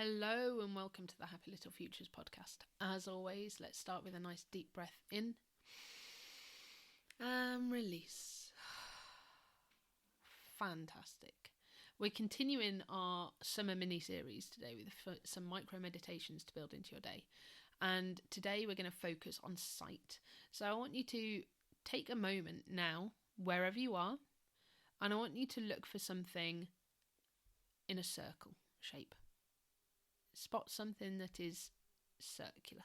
Hello and welcome to the Happy Little Futures podcast. As always, let's start with a nice deep breath in and release. Fantastic. We're continuing our summer mini-series today with some micro meditations to build into your day. And today we're going to focus on sight. So I want you to take a moment now, wherever you are, and I want you to look for something in a circle shape. Spot something that is circular.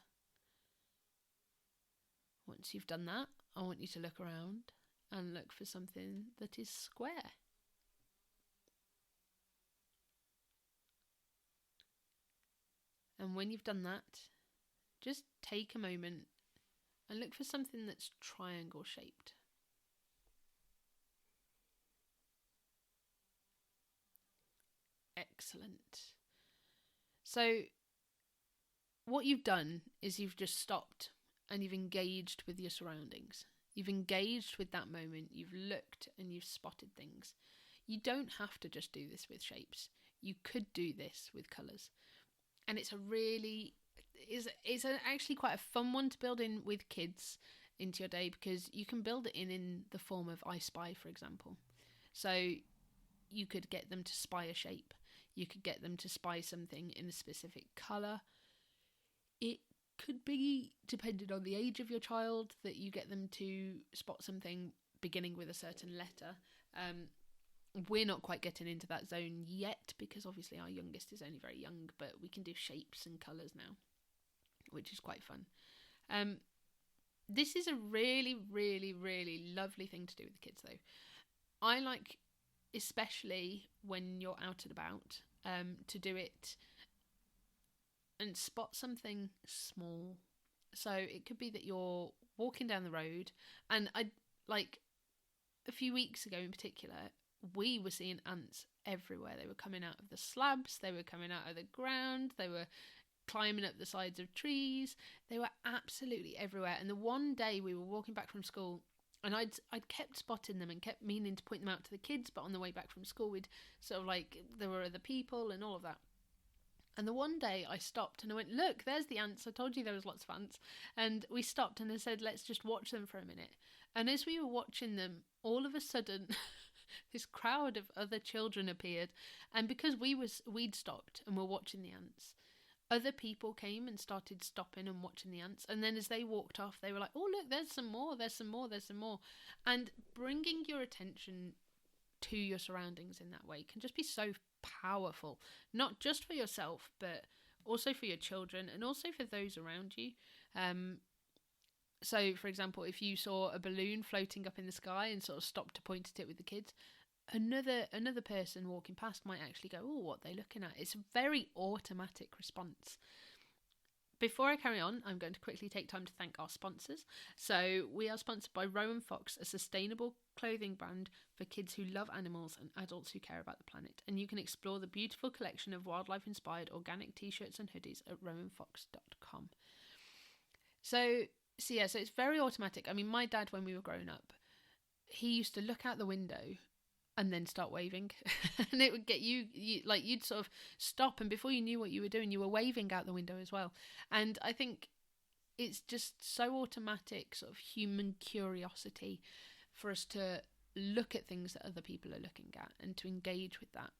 Once you've done that, I want you to look around and look for something that is square. And when you've done that, just take a moment and look for something that's triangle shaped. Excellent. So what you've done is you've just stopped and you've engaged with your surroundings. You've engaged with that moment. You've looked and you've spotted things. You don't have to just do this with shapes. You could do this with colours. And it's actually quite a fun one to build in with kids into your day, because you can build it in the form of I Spy, for example. So you could get them to spy a shape. You could get them to spy something in a specific colour. It could be, depending on the age of your child, that you get them to spot something beginning with a certain letter. We're not quite getting into that zone yet, because obviously our youngest is only very young, but we can do shapes and colours now, which is quite fun. This is a really, really, really lovely thing to do with the kids, though. I like, especially when you're out and about, to do it and spot something small. So it could be that you're walking down the road, and a few weeks ago in particular, we were seeing ants everywhere. They were coming out of the slabs, they were coming out of the ground, they were climbing up the sides of trees. They were absolutely everywhere. And the one day we were walking back from school, and I'd kept spotting them and kept meaning to point them out to the kids, but on the way back from school we'd sort of there were other people and all of that. And the one day I stopped and I went, look, there's the ants. I told you there was lots of ants. And we stopped and I said, let's just watch them for a minute. And as we were watching them, all of a sudden this crowd of other children appeared. And because we'd stopped and were watching the ants, other people came and started stopping and watching the ants. And then as they walked off, they were like, oh, look, there's some more, there's some more, there's some more. And bringing your attention to your surroundings in that way can just be so powerful, not just for yourself, but also for your children and also for those around you. So, for example, if you saw a balloon floating up in the sky and sort of stopped to point at it with the kids, another person walking past might actually go, oh, what are they looking at? It's a very automatic response. Before I carry on, I'm going to quickly take time to thank our sponsors. So we are sponsored by Rowan Fox, a sustainable clothing brand for kids who love animals and adults who care about the planet. And you can explore the beautiful collection of wildlife-inspired organic t-shirts and hoodies at rowanfox.com. So it's very automatic. I mean, my dad, when we were growing up, he used to look out the window and then start waving. And it would get you'd sort of stop, and before you knew what you were doing, you were waving out the window as well. And I think it's just so automatic, sort of human curiosity, for us to look at things that other people are looking at and to engage with that.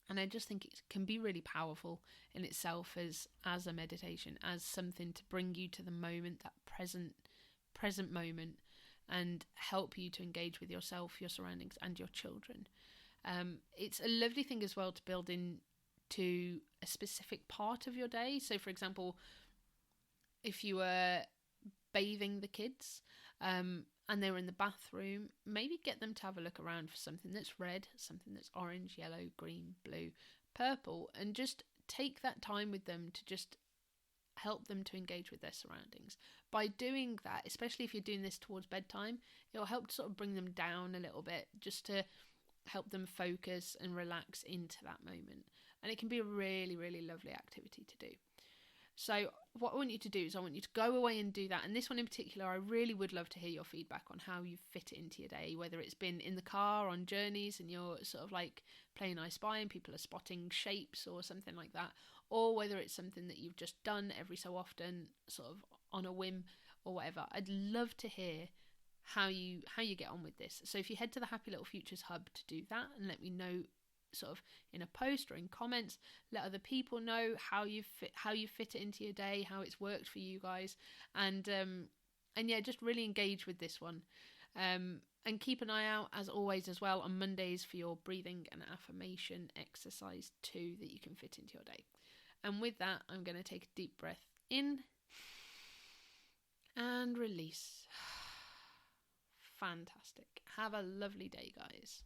And I just think it can be really powerful in itself as a meditation, as something to bring you to the moment, that present moment, and help you to engage with yourself, your surroundings, and your children. It's a lovely thing as well to build into a specific part of your day. So, for example, if you were bathing the kids and they were in the bathroom, maybe get them to have a look around for something that's red, something that's orange, yellow, green, blue, purple, and just take that time with them to just help them to engage with their surroundings. By doing that, especially if you're doing this towards bedtime, it'll help to sort of bring them down a little bit, just to help them focus and relax into that moment. And it can be a really, really lovely activity to do. So what I want you to do is I want you to go away and do that. And this one in particular, I really would love to hear your feedback on how you fit it into your day, whether it's been in the car on journeys and you're sort of like playing I Spy and people are spotting shapes or something like that, or whether it's something that you've just done every so often, sort of on a whim or whatever. I'd love to hear how you get on with this. So if you head to the Happy Little Futures Hub to do that and let me know sort of in a post or in comments, let other people know how you fit it into your day, how it's worked for you guys, and yeah, just really engage with this one, and keep an eye out as always as well on Mondays for your breathing and affirmation exercise 2 that you can fit into your day. And with that, I'm going to take a deep breath in and release. Fantastic. Have a lovely day, guys.